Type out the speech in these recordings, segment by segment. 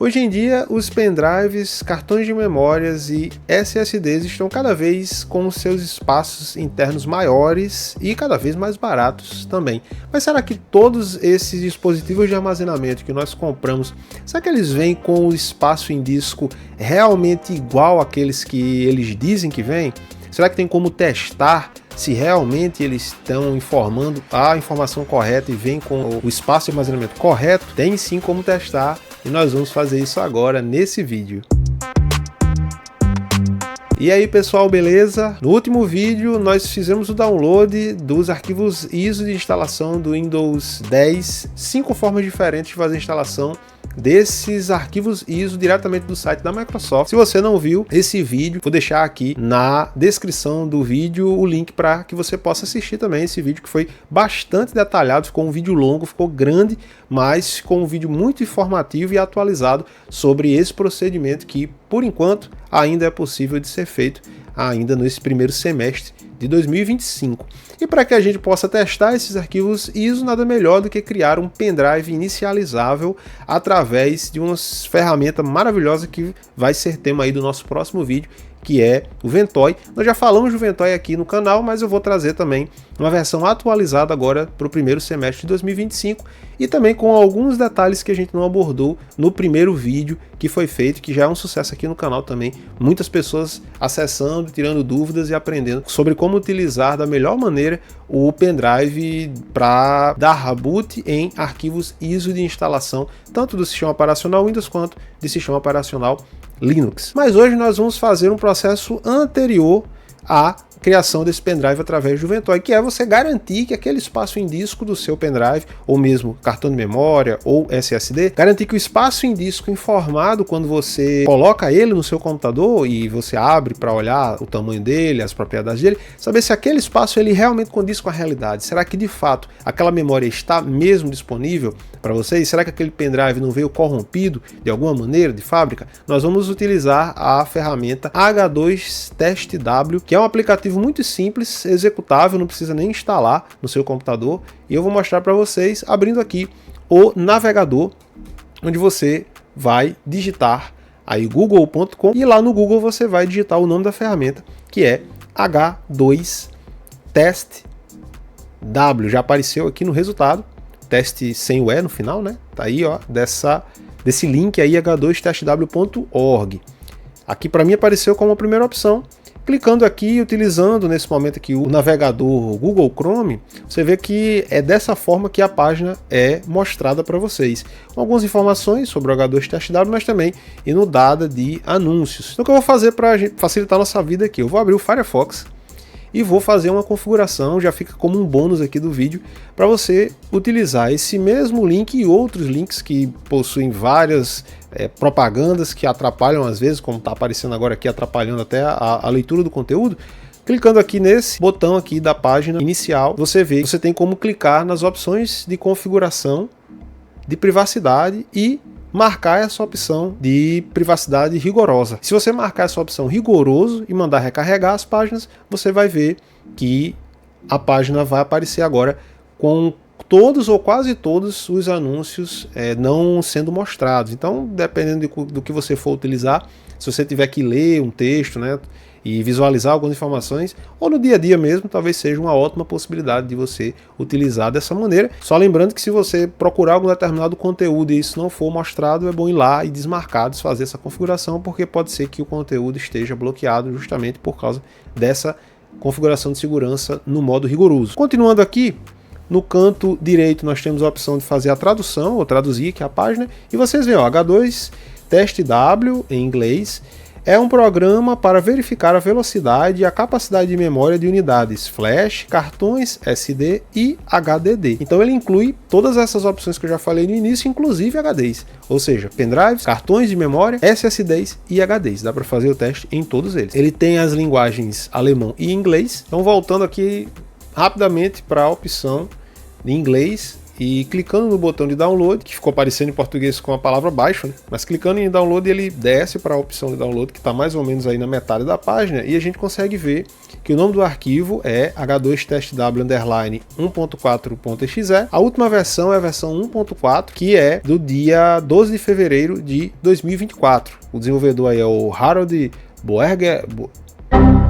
Hoje em dia, os pendrives, cartões de memórias e SSDs estão cada vez com seus espaços internos maiores e cada vez mais baratos também. Mas será que todos esses dispositivos de armazenamento que nós compramos, será que eles vêm com o espaço em disco realmente igual àqueles que eles dizem que vêm? Será que tem como testar se realmente eles estão informando a informação correta e vem com o espaço de armazenamento correto? Tem sim como testar e nós vamos fazer isso agora nesse vídeo. E aí pessoal, beleza? No último vídeo nós fizemos o download dos arquivos ISO de instalação do Windows 10, 5 formas diferentes de fazer a instalação desses arquivos ISO diretamente do site da Microsoft. Se você não viu esse vídeo, vou deixar aqui na descrição do vídeo o link para que você possa assistir também esse vídeo, que foi bastante detalhado, ficou um vídeo longo, ficou grande, mas ficou um vídeo muito informativo e atualizado sobre esse procedimento que, por enquanto, ainda é possível de ser feito ainda nesse primeiro semestre de 2025. E para que a gente possa testar esses arquivos ISO, nada melhor do que criar um pendrive inicializável através de uma ferramenta maravilhosa que vai ser tema aí do nosso próximo vídeo, que é o Ventoy. Nós já falamos do Ventoy aqui no canal, mas eu vou trazer também uma versão atualizada agora para o primeiro semestre de 2025 e também com alguns detalhes que a gente não abordou no primeiro vídeo que foi feito, que já é um sucesso aqui no canal também. Muitas pessoas acessando, tirando dúvidas e aprendendo sobre como utilizar da melhor maneira o pendrive para dar boot em arquivos ISO de instalação, tanto do sistema operacional Windows quanto do sistema operacional Linux. Mas hoje nós vamos fazer um processo anterior à criação desse pendrive através do Ventoy, que é você garantir que aquele espaço em disco do seu pendrive, ou mesmo cartão de memória ou SSD, garantir que o espaço em disco informado quando você coloca ele no seu computador e você abre para olhar o tamanho dele, as propriedades dele, saber se aquele espaço ele realmente condiz com a realidade. Será que de fato aquela memória está mesmo disponível para vocês? Será que aquele pendrive não veio corrompido de alguma maneira de fábrica? Nós vamos utilizar a ferramenta H2 Test W, que é um aplicativo muito simples, executável, não precisa nem instalar no seu computador, e eu vou mostrar para vocês abrindo aqui o navegador, onde você vai digitar aí google.com e lá no Google você vai digitar o nome da ferramenta, que é H2 Test W. Já apareceu aqui no resultado, teste sem o E no final, né? Tá aí, ó, desse link aí, h2testw.org. Aqui para mim apareceu como a primeira opção. Clicando aqui, utilizando nesse momento aqui o navegador Google Chrome, você vê que é dessa forma que a página é mostrada para vocês. Com algumas informações sobre o H2 Test W, mas também inundada de anúncios. Então o que eu vou fazer para facilitar a nossa vida aqui? Eu vou abrir o Firefox e vou fazer uma configuração, já fica como um bônus aqui do vídeo, para você utilizar esse mesmo link e outros links que possuem várias propagandas que atrapalham às vezes, como está aparecendo agora aqui, atrapalhando até a leitura do conteúdo. Clicando aqui nesse botão aqui da página inicial, você vê que você tem como clicar nas opções de configuração, de privacidade e marcar essa opção de privacidade rigorosa. Se você marcar essa opção rigoroso e mandar recarregar as páginas, você vai ver que a página vai aparecer agora com todos ou quase todos os anúncios não sendo mostrados. Então, dependendo do que você for utilizar, se você tiver que ler um texto, né, e visualizar algumas informações, ou no dia a dia mesmo, talvez seja uma ótima possibilidade de você utilizar dessa maneira. Só lembrando que se você procurar algum determinado conteúdo e isso não for mostrado, é bom ir lá e desmarcar, desfazer essa configuração, porque pode ser que o conteúdo esteja bloqueado justamente por causa dessa configuração de segurança no modo rigoroso. Continuando aqui, no canto direito nós temos a opção de fazer a tradução, ou traduzir aqui a página, e vocês veem, ó, H2 Test W em inglês, é um programa para verificar a velocidade e a capacidade de memória de unidades flash, cartões SD e HDD. Então ele inclui todas essas opções que eu já falei no início, inclusive HDs, ou seja, pendrives, cartões de memória, SSDs e HDs. Dá para fazer o teste em todos eles. Ele tem as linguagens alemão e inglês. Então voltando aqui rapidamente para a opção de inglês, e clicando no botão de download, que ficou aparecendo em português com a palavra baixo, né? Mas clicando em download ele desce para a opção de download, que está mais ou menos aí na metade da página, e a gente consegue ver que o nome do arquivo é h2testw_1.4.exe. A última versão é a versão 1.4, que é do dia 12 de fevereiro de 2024. O desenvolvedor aí é o Harold Boerger.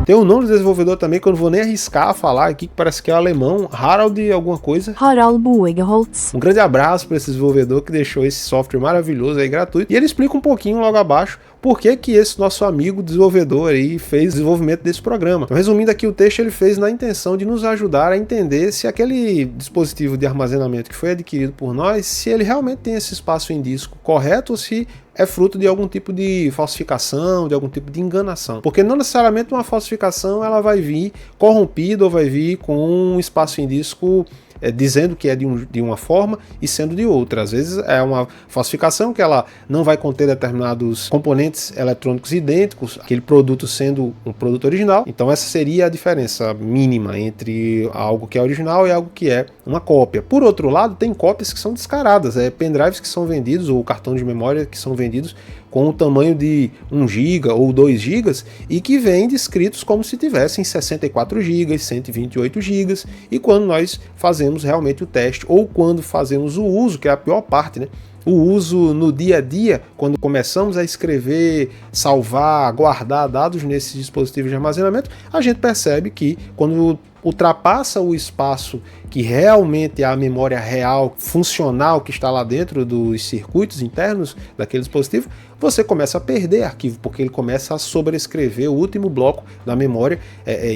Tem o nome do desenvolvedor também, que eu não vou nem arriscar a falar aqui, que parece que é alemão, Harald alguma coisa. Harald Boergerholz. Um grande abraço para esse desenvolvedor que deixou esse software maravilhoso aí, gratuito. E ele explica um pouquinho logo abaixo por que esse nosso amigo desenvolvedor aí fez o desenvolvimento desse programa. Então, resumindo aqui o texto, ele fez na intenção de nos ajudar a entender se aquele dispositivo de armazenamento que foi adquirido por nós, se ele realmente tem esse espaço em disco correto ou se é fruto de algum tipo de falsificação, de algum tipo de enganação. Porque não necessariamente uma falsificação ela vai vir corrompida ou vai vir com um espaço em disco dizendo que é de uma forma e sendo de outra. Às vezes é uma falsificação que ela não vai conter determinados componentes eletrônicos idênticos, aquele produto sendo um produto original. Então essa seria a diferença mínima entre algo que é original e algo que é uma cópia. Por outro lado, tem cópias que são descaradas, pendrives que são vendidos ou cartão de memória que são vendidos com o tamanho de 1 GB ou 2 GB e que vêm descritos como se tivessem 64 GB, 128 GB, e quando nós fazemos realmente o teste ou quando fazemos o uso, que é a pior parte, né? O uso no dia a dia, quando começamos a escrever, salvar, guardar dados nesses dispositivos de armazenamento, a gente percebe que quando ultrapassa o espaço que realmente é a memória real, funcional, que está lá dentro dos circuitos internos daquele dispositivo, você começa a perder arquivo, porque ele começa a sobrescrever o último bloco da memória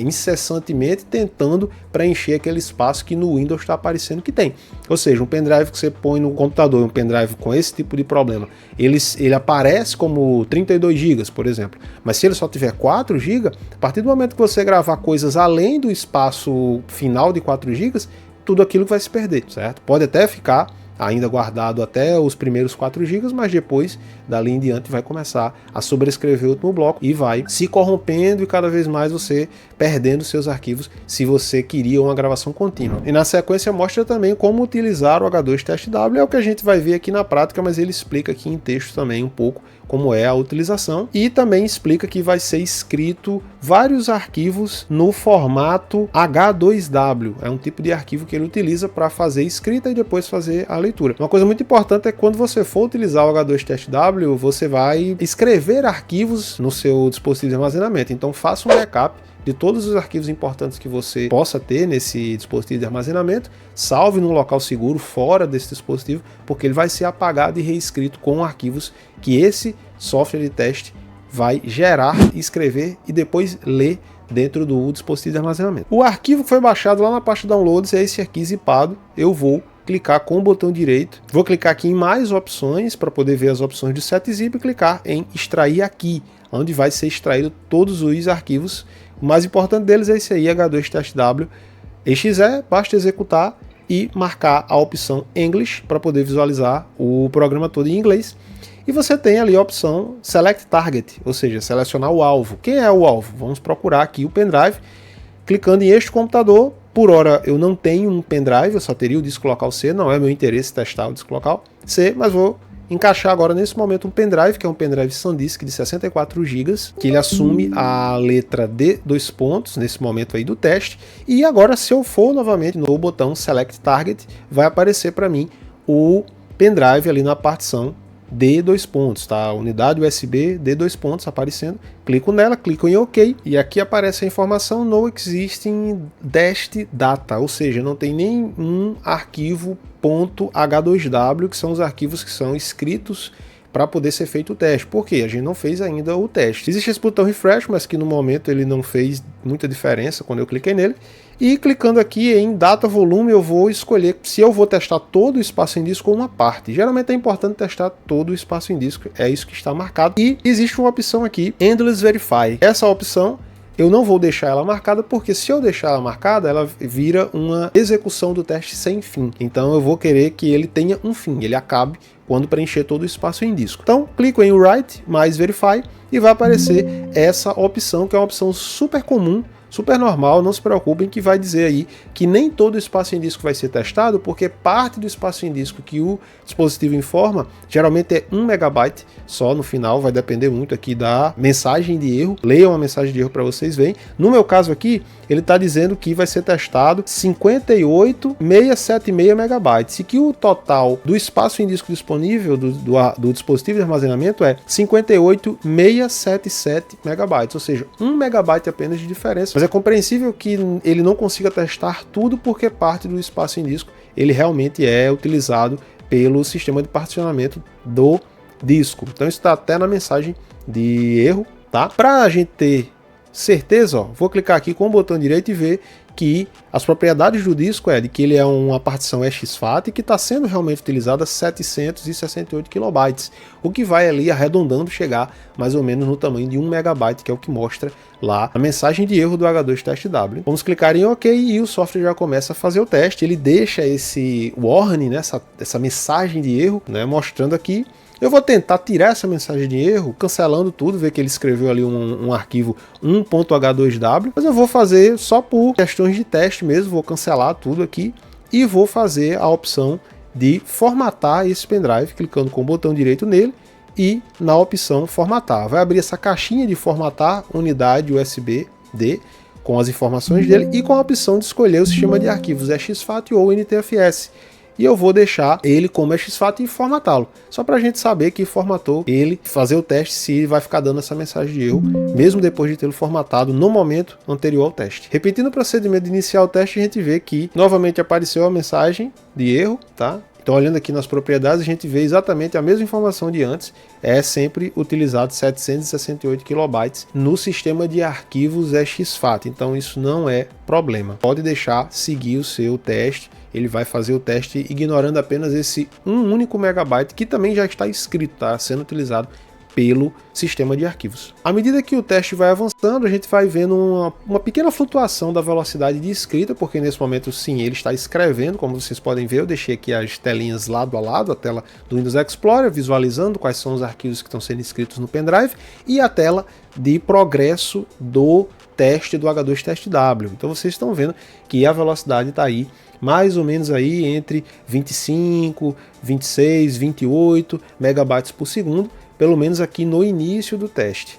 incessantemente, tentando preencher aquele espaço que no Windows está aparecendo que tem. Ou seja, um pendrive que você põe no computador, um pendrive com esse tipo de problema, ele aparece como 32 GB, por exemplo, mas se ele só tiver 4 GB, a partir do momento que você gravar coisas além do espaço final de 4 GB, tudo aquilo vai se perder, certo? Pode até ficar ainda guardado até os primeiros 4 GB, mas depois, dali em diante, vai começar a sobrescrever o último bloco e vai se corrompendo e cada vez mais você perdendo seus arquivos se você queria uma gravação contínua. E na sequência mostra também como utilizar o H2TestW, é o que a gente vai ver aqui na prática, mas ele explica aqui em texto também um pouco como é a utilização, e também explica que vai ser escrito vários arquivos no formato H2W, é um tipo de arquivo que ele utiliza para fazer escrita e depois fazer a leitura. Uma coisa muito importante é que quando você for utilizar o H2TestW, você vai escrever arquivos no seu dispositivo de armazenamento, então faça um backup de todos os arquivos importantes que você possa ter nesse dispositivo de armazenamento, salve num local seguro fora desse dispositivo, porque ele vai ser apagado e reescrito com arquivos que esse software de teste vai gerar, escrever e depois ler dentro do dispositivo de armazenamento. O arquivo que foi baixado lá na pasta downloads é esse aqui zipado. Eu vou clicar com o botão direito, vou clicar aqui em mais opções para poder ver as opções do setzip e clicar em extrair aqui, onde vai ser extraído todos os arquivos. O mais importante deles é esse aí, H2TestW exe, basta executar e marcar a opção English para poder visualizar o programa todo em inglês. E você tem ali a opção Select Target, ou seja, selecionar o alvo. Quem é o alvo? Vamos procurar aqui o pendrive, clicando em este computador. Por hora eu não tenho um pendrive, eu só teria o disco local C, não é meu interesse testar o disco local C, mas vou encaixar agora nesse momento um pendrive, que é um pendrive SanDisk de 64 GB, que ele assume a letra D, nesse momento aí do teste, e agora se eu for novamente no botão Select Target, vai aparecer para mim o pendrive ali na partição D, tá? Unidade USB D, aparecendo, clico nela, clico em OK, e aqui aparece a informação No Existing Dest Data, ou seja, não tem nenhum arquivo .h2w, que são os arquivos que são escritos para poder ser feito o teste. Por quê? A gente não fez ainda o teste. Existe esse botão refresh, mas que no momento ele não fez muita diferença quando eu cliquei nele. E clicando aqui em data volume, eu vou escolher se eu vou testar todo o espaço em disco ou uma parte. Geralmente é importante testar todo o espaço em disco, é isso que está marcado. E existe uma opção aqui, Endless Verify. Essa opção eu não vou deixar ela marcada, porque se eu deixar ela marcada, ela vira uma execução do teste sem fim. Então eu vou querer que ele tenha um fim, ele acabe quando preencher todo o espaço em disco. Então clico em Write mais Verify e vai aparecer essa opção, que é uma opção super comum super normal, não se preocupem, que vai dizer aí que nem todo o espaço em disco vai ser testado, porque parte do espaço em disco que o dispositivo informa geralmente é 1 megabyte só no final, vai depender muito aqui da mensagem de erro. Leiam a mensagem de erro para vocês verem. No meu caso aqui, ele está dizendo que vai ser testado 58.676 megabytes e que o total do espaço em disco disponível do dispositivo de armazenamento é 58.677 megabytes, ou seja, 1 megabyte apenas de diferença. Mas é compreensível que ele não consiga testar tudo, porque parte do espaço em disco ele realmente é utilizado pelo sistema de particionamento do disco. Então isso está até na mensagem de erro, tá? Para a gente ter certeza, ó, vou clicar aqui com o botão direito e ver que as propriedades do disco é de que ele é uma partição exFAT e que está sendo realmente utilizada 768 kilobytes, o que vai ali arredondando chegar mais ou menos no tamanho de 1 megabyte, que é o que mostra lá a mensagem de erro do H2 Test W. Vamos clicar em OK e o software já começa a fazer o teste. Ele deixa esse warning, né, essa mensagem de erro, né, mostrando aqui. Eu vou tentar tirar essa mensagem de erro, cancelando tudo, ver que ele escreveu ali um arquivo 1.h2w, mas eu vou fazer só por questões de teste mesmo, vou cancelar tudo aqui e vou fazer a opção de formatar esse pendrive, clicando com o botão direito nele e na opção formatar. Vai abrir essa caixinha de formatar unidade USB-D com as informações dele e com a opção de escolher o sistema de arquivos exFAT ou NTFS. E eu vou deixar ele como exFAT e formatá-lo, só para a gente saber que formatou ele, fazer o teste se vai ficar dando essa mensagem de erro, mesmo depois de tê-lo formatado no momento anterior ao teste. Repetindo o procedimento de iniciar o teste, a gente vê que novamente apareceu a mensagem de erro, tá? Então, olhando aqui nas propriedades, a gente vê exatamente a mesma informação de antes, é sempre utilizado 768 kilobytes no sistema de arquivos exFAT, então isso não é problema. Pode deixar seguir o seu teste, ele vai fazer o teste ignorando apenas esse único megabyte que também já está escrito, tá sendo utilizado pelo sistema de arquivos. À medida que o teste vai avançando, a gente vai vendo uma pequena flutuação da velocidade de escrita, porque nesse momento sim, ele está escrevendo, como vocês podem ver, eu deixei aqui as telinhas lado a lado, a tela do Windows Explorer, visualizando quais são os arquivos que estão sendo escritos no pendrive, e a tela de progresso do teste do H2 Test W. Então vocês estão vendo que a velocidade está aí, mais ou menos aí entre 25, 26, 28 megabytes por segundo, pelo menos aqui no início do teste.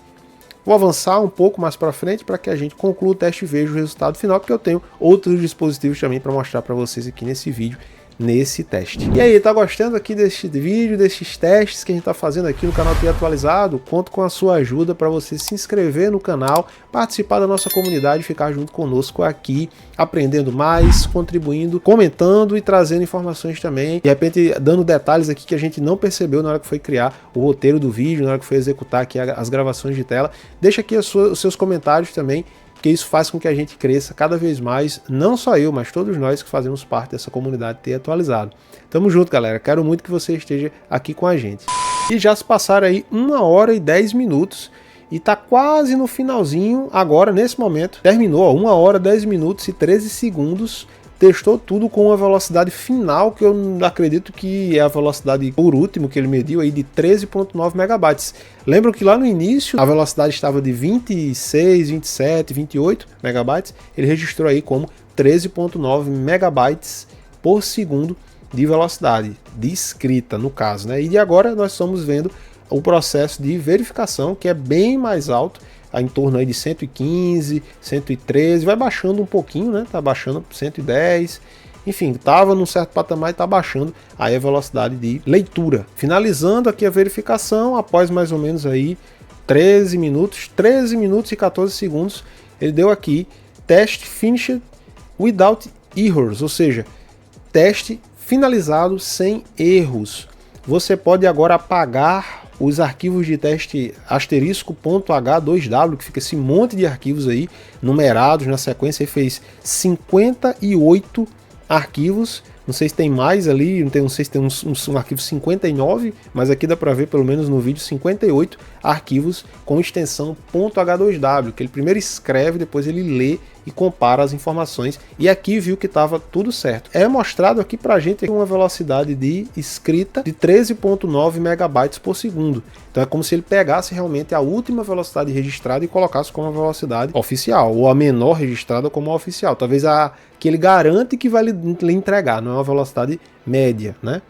Vou avançar um pouco mais para frente para que a gente conclua o teste e veja o resultado final, porque eu tenho outros dispositivos também para mostrar para vocês aqui nesse vídeo, nesse teste. E aí, tá gostando aqui deste vídeo, desses testes que a gente tá fazendo aqui no canal TI Atualizado? Conto com a sua ajuda para você se inscrever no canal, participar da nossa comunidade, ficar junto conosco aqui, aprendendo mais, contribuindo, comentando e trazendo informações também, de repente dando detalhes aqui que a gente não percebeu na hora que foi criar o roteiro do vídeo, na hora que foi executar aqui as gravações de tela. Deixa aqui os seus comentários também, porque isso faz com que a gente cresça cada vez mais, não só eu, mas todos nós que fazemos parte dessa comunidade TI Atualizado. Tamo junto, galera, quero muito que você esteja aqui com a gente. E já se passaram aí 1 hora e 10 minutos, e tá quase no finalzinho, agora nesse momento, terminou, ó, 1 hora, 10 minutos e 13 segundos, testou tudo com uma velocidade final, que eu não acredito que é a velocidade por último que ele mediu aí de 13.9 megabytes. Lembram que lá no início a velocidade estava de 26, 27, 28 megabytes, ele registrou aí como 13.9 megabytes por segundo de velocidade, de escrita no caso, né? E agora nós estamos vendo o processo de verificação, que é bem mais alto, em torno aí de 115, 113, vai baixando um pouquinho, né? Tá baixando 110, enfim, tava num certo patamar e tá baixando aí a velocidade de leitura. Finalizando aqui a verificação, após mais ou menos aí 13 minutos e 14 segundos, ele deu aqui test finished without errors, ou seja, teste finalizado sem erros. Você pode agora apagar os arquivos de teste *.h2w, que fica esse monte de arquivos aí, numerados na sequência. Ele fez 58 arquivos, Não sei se tem mais ali, não sei se tem um arquivo 59, mas aqui dá para ver pelo menos no vídeo 58 arquivos com extensão .h2w, que ele primeiro escreve, depois ele lê e compara as informações, e aqui viu que estava tudo certo. É mostrado aqui pra gente uma velocidade de escrita de 13.9 megabytes por segundo. Então é como se ele pegasse realmente a última velocidade registrada e colocasse como a velocidade oficial, ou a menor registrada como a oficial. Talvez a que ele garante que vai lhe entregar, não é uma velocidade média, né?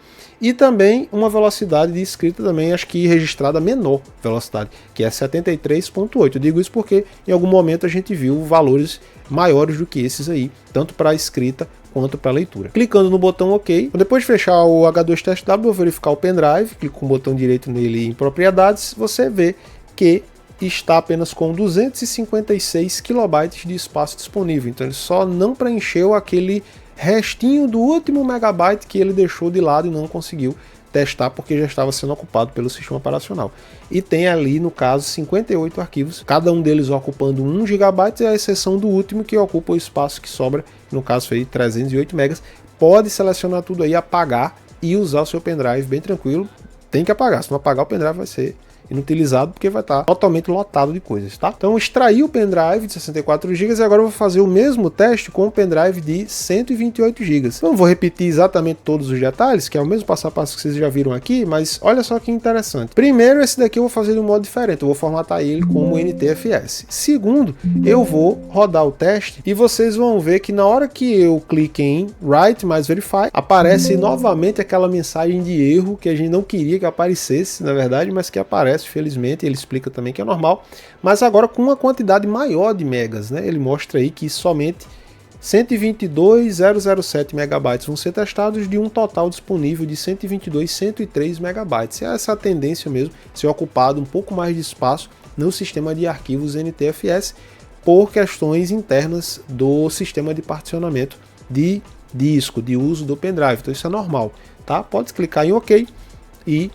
E também uma velocidade de escrita também, acho que registrada menor velocidade, que é 73.8. Eu digo isso porque em algum momento a gente viu valores maiores do que esses aí, tanto para a escrita quanto para a leitura. Clicando no botão OK, depois de fechar o H2TestW, eu vou verificar o pendrive, clico com o botão direito nele em propriedades, você vê que está apenas com 256 KB de espaço disponível, então ele só não preencheu aquele restinho do último megabyte que ele deixou de lado e não conseguiu testar porque já estava sendo ocupado pelo sistema operacional. E tem ali, no caso, 58 arquivos, cada um deles ocupando 1 GB, à exceção do último que ocupa o espaço que sobra, no caso foi 308 MB. Pode selecionar tudo aí, apagar e usar o seu pendrive bem tranquilo. Tem que apagar, se não apagar o pendrive vai ser inutilizado porque vai estar totalmente lotado de coisas, tá? Então extraí o pendrive de 64 GB e agora eu vou fazer o mesmo teste com o pendrive de 128 GB. Não vou repetir exatamente todos os detalhes, que é o mesmo passo a passo que vocês já viram aqui, mas olha só que interessante. Primeiro, esse daqui eu vou fazer de um modo diferente, eu vou formatar ele como NTFS. Segundo, eu vou rodar o teste e vocês vão ver que na hora que eu clique em Write mais Verify, aparece novamente aquela mensagem de erro que a gente não queria que aparecesse, na verdade, mas que aparece. Felizmente, ele explica também que é normal, mas agora com uma quantidade maior de megas, né? Ele mostra aí que somente 122.007 megabytes vão ser testados de um total disponível de 122.103 megabytes. É essa a tendência mesmo, ser ocupado um pouco mais de espaço no sistema de arquivos NTFS por questões internas do sistema de particionamento de disco, de uso do pendrive. Então isso é normal, tá? Pode clicar em OK e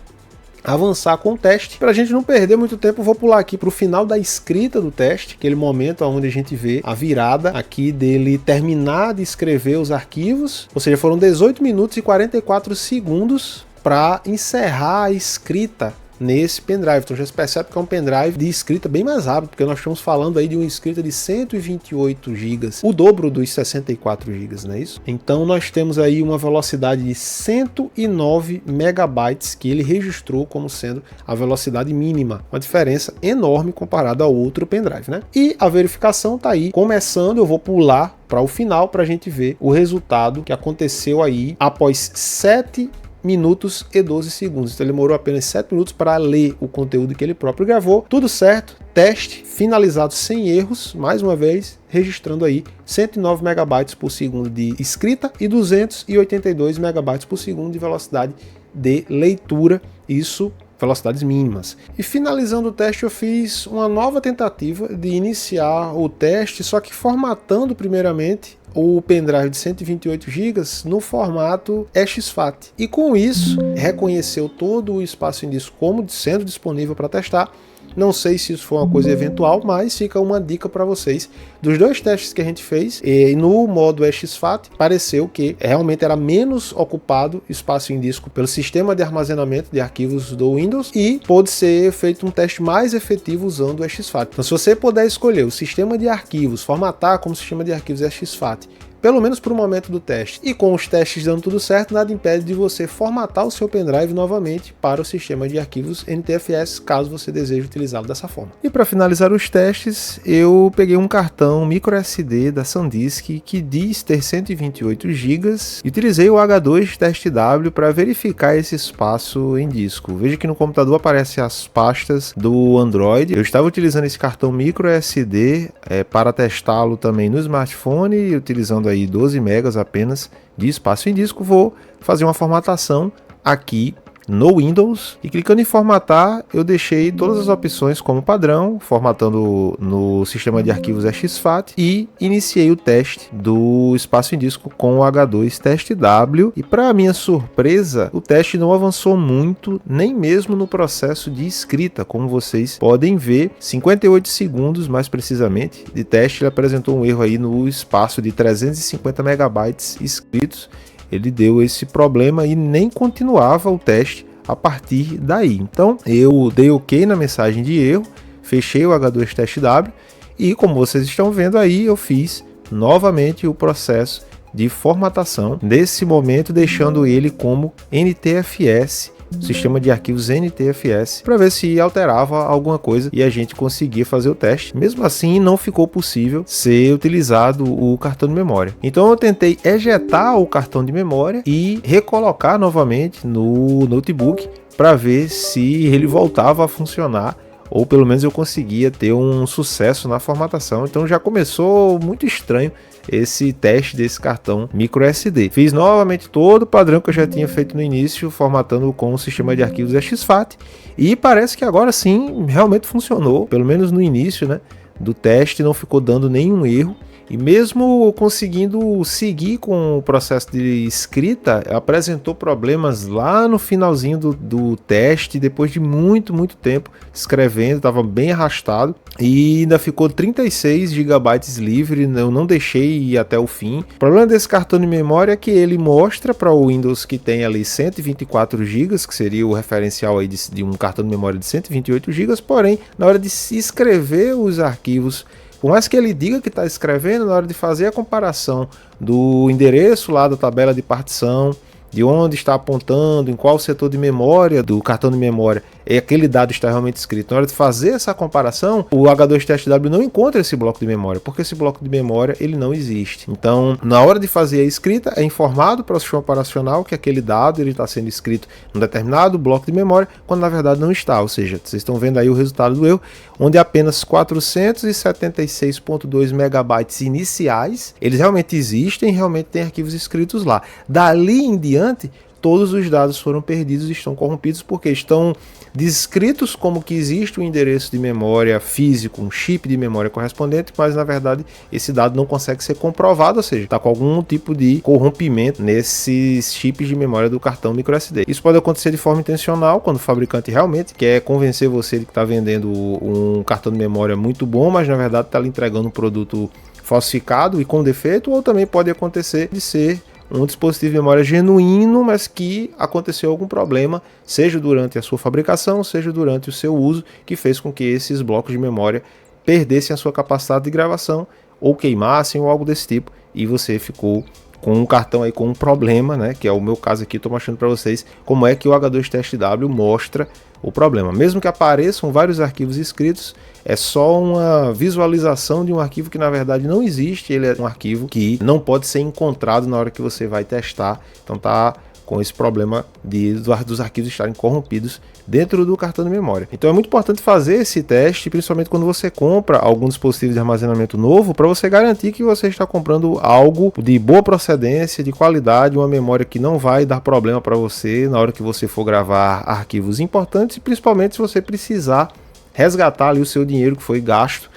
avançar com o teste. Para a gente não perder muito tempo, eu vou pular aqui para o final da escrita do teste, aquele momento onde a gente vê a virada aqui dele terminar de escrever os arquivos, ou seja, foram 18 minutos e 44 segundos para encerrar a escrita nesse pendrive. Então já se percebe que é um pendrive de escrita bem mais rápido, porque nós estamos falando aí de uma escrita de 128 GB, o dobro dos 64 GB, não é isso? Então nós temos aí uma velocidade de 109 megabytes que ele registrou como sendo a velocidade mínima, uma diferença enorme comparada ao outro pendrive, né? E a verificação tá aí começando, eu vou pular para o final para a gente ver o resultado que aconteceu aí após 7 minutos e 12 segundos. Então ele demorou apenas 7 minutos para ler o conteúdo que ele próprio gravou. Tudo certo, teste finalizado sem erros, mais uma vez registrando aí 109 megabytes por segundo de escrita e 282 megabytes por segundo de velocidade de leitura, isso velocidades mínimas. E finalizando o teste, eu fiz uma nova tentativa de iniciar o teste, só que formatando primeiramente o pendrive de 128 GB no formato exFAT. E com isso, reconheceu todo o espaço em disco como sendo disponível para testar. Não sei se isso foi uma coisa eventual, mas fica uma dica para vocês. Dos dois testes que a gente fez, e no modo exFAT, pareceu que realmente era menos ocupado espaço em disco pelo sistema de armazenamento de arquivos do Windows e pode ser feito um teste mais efetivo usando o exFAT. Então, se você puder escolher o sistema de arquivos, formatar como sistema de arquivos exFAT, pelo menos para o momento do teste, e com os testes dando tudo certo, nada impede de você formatar o seu pendrive novamente para o sistema de arquivos NTFS, caso você deseje utilizá-lo dessa forma. E para finalizar os testes, eu peguei um cartão microSD da SanDisk que diz ter 128 GB e utilizei o H2TestW para verificar esse espaço em disco. Veja que no computador aparecem as pastas do Android. Eu estava utilizando esse cartão microSD para testá-lo também no smartphone, utilizando aí 12 megas apenas de espaço em disco. Vou fazer uma formatação aqui no Windows e clicando em formatar eu deixei todas as opções como padrão, formatando no sistema de arquivos exFAT e iniciei o teste do espaço em disco com o H2TestW e para minha surpresa o teste não avançou muito, nem mesmo no processo de escrita. Como vocês podem ver, 58 segundos mais precisamente de teste, ele apresentou um erro aí no espaço de 350 megabytes escritos ele deu esse problema e nem continuava o teste a partir daí. Então eu dei OK na mensagem de erro, fechei o H2 Test W e, como vocês estão vendo aí, eu fiz novamente o processo de formatação, nesse momento deixando ele como NTFS, sistema de arquivos NTFS, para ver se alterava alguma coisa e a gente conseguia fazer o teste. Mesmo assim, não ficou possível ser utilizado o cartão de memória. Então eu tentei ejetar o cartão de memória e recolocar novamente no notebook para ver se ele voltava a funcionar, ou pelo menos eu conseguia ter um sucesso na formatação. Então já começou muito estranho esse teste desse cartão microSD. Fiz novamente todo o padrão que eu já tinha feito no início, formatando com o sistema de arquivos exFAT, e parece que agora sim realmente funcionou, pelo menos no início, né, do teste, não ficou dando nenhum erro. E mesmo conseguindo seguir com o processo de escrita, apresentou problemas lá no finalzinho do teste, depois de muito tempo escrevendo, estava bem arrastado e ainda ficou 36 GB livre, eu não deixei ir até o fim. O problema desse cartão de memória é que ele mostra para o Windows que tem ali 124 GB, que seria o referencial aí de um cartão de memória de 128 GB, porém, na hora de se escrever os arquivos, por mais que ele diga que está escrevendo, na hora de fazer a comparação do endereço lá da tabela de partição, de onde está apontando, em qual setor de memória do cartão de memória aquele dado está realmente escrito. Na hora de fazer essa comparação, o H2 Test W não encontra esse bloco de memória, porque esse bloco de memória ele não existe. Então, na hora de fazer a escrita, é informado para o sistema operacional que aquele dado ele está sendo escrito em um determinado bloco de memória, quando na verdade não está. Ou seja, vocês estão vendo aí o resultado do erro, onde apenas 476.2 megabytes iniciais, eles realmente existem, realmente tem arquivos escritos lá. Dali em diante, todos os dados foram perdidos e estão corrompidos porque estão descritos como que existe um endereço de memória físico, um chip de memória correspondente, mas na verdade esse dado não consegue ser comprovado, ou seja, está com algum tipo de corrompimento nesses chips de memória do cartão microSD. Isso pode acontecer de forma intencional, quando o fabricante realmente quer convencer você de que está vendendo um cartão de memória muito bom, mas na verdade está lhe entregando um produto falsificado e com defeito, ou também pode acontecer de ser um dispositivo de memória genuíno, mas que aconteceu algum problema, seja durante a sua fabricação, seja durante o seu uso, que fez com que esses blocos de memória perdessem a sua capacidade de gravação, ou queimassem, ou algo desse tipo, e você ficou com um cartão aí com um problema, né? Que é o meu caso aqui, estou mostrando para vocês como é que o H2 Test W mostra o problema. Mesmo que apareçam vários arquivos escritos, é só uma visualização de um arquivo que na verdade não existe, ele é um arquivo que não pode ser encontrado na hora que você vai testar, então tá com esse problema dos arquivos estarem corrompidos dentro do cartão de memória. Então é muito importante fazer esse teste, principalmente quando você compra algum dispositivo de armazenamento novo, para você garantir que você está comprando algo de boa procedência, de qualidade, uma memória que não vai dar problema para você na hora que você for gravar arquivos importantes, e principalmente se você precisar resgatar ali o seu dinheiro que foi gasto,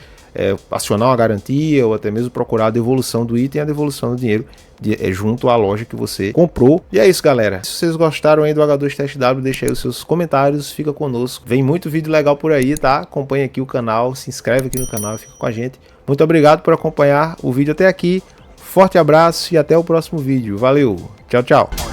acionar uma garantia ou até mesmo procurar a devolução do item, a devolução do dinheiro junto à loja que você comprou. E é isso, galera. Se vocês gostaram aí do H2 Test W, deixa aí os seus comentários, fica conosco. Vem muito vídeo legal por aí, tá? Acompanha aqui o canal, se inscreve aqui no canal e fica com a gente. Muito obrigado por acompanhar o vídeo até aqui. Forte abraço e até o próximo vídeo. Valeu! Tchau, tchau!